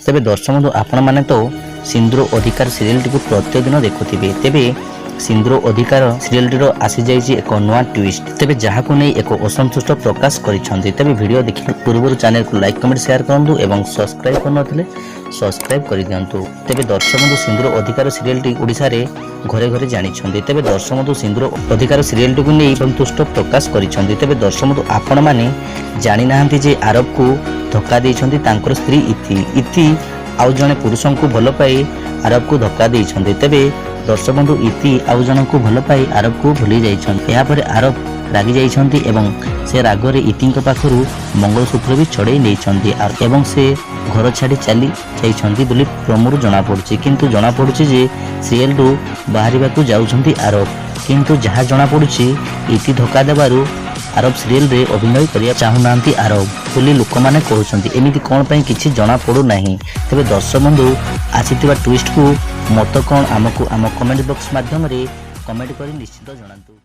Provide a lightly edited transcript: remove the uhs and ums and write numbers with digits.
तेबे दर्शक बंधु आपण माने तो सिंदूर अधिकार सीरियल टी प्रत्येक दिन देखुथिबे। तेबे सिंदूर अधिकार सीरियल टी आसी जाइए एक नुआ ट्विस्ट। तेबे जहाको नै एक असंतुष्ट प्रकाश करिसंती। तेबे वीडियो देखि पूर्व चैनल को लाइक कमेंट शेयर करंतु एवं सब्सक्राइब करनथिले सब्सक्राइब कर दियंतु। तेबे दर्शक बंधु सिंदूर अधिकार सीरियल टी ओडिसा रे घरे घरे जानिछंती। तेबे दर्शक बंधु सिंदूर अधिकार सीरियल टी को नै संतुष्ट प्रकाश करिसंती। तेबे दर्शक बंधु आपण माने जानि नाहंती जे आरब को धक्का देइछंती तांकर स्त्री इति आउ जने पुरुषों को भल पाई आरब को धक्का देइछंती। तेबे दर्शक बंधु इति आउ जन को भल पाई आरब को भूली जाइछंती। या पर आरब रागी जाइछंती एवं से रागरे इतिଙ୍କ पाखरु मंगलसूत्र भी छड़े नेइछंती एवं से घर छाड़ी चली जाइछंती बोली प्रमोर जना पड़ुछि। किंतु जना पड़ुछि जे सीरियल रु बाहरिबा को जाउछंती आरब। किंतु जहा जना पड़ुछि इति धक्का देबारु आरब सीरियल रे अभिनय करिया चाहुनांती आरब बोली लोक माने कहउछंती। एमिति कोन पई किछि जना पड़ु नाही। तबे दर्शक बंधु आसीतिबा ट्विस्ट को मत कोन आमको आम कमेंट बॉक्स माध्यम रे कमेंट करी निश्चित जणांतु।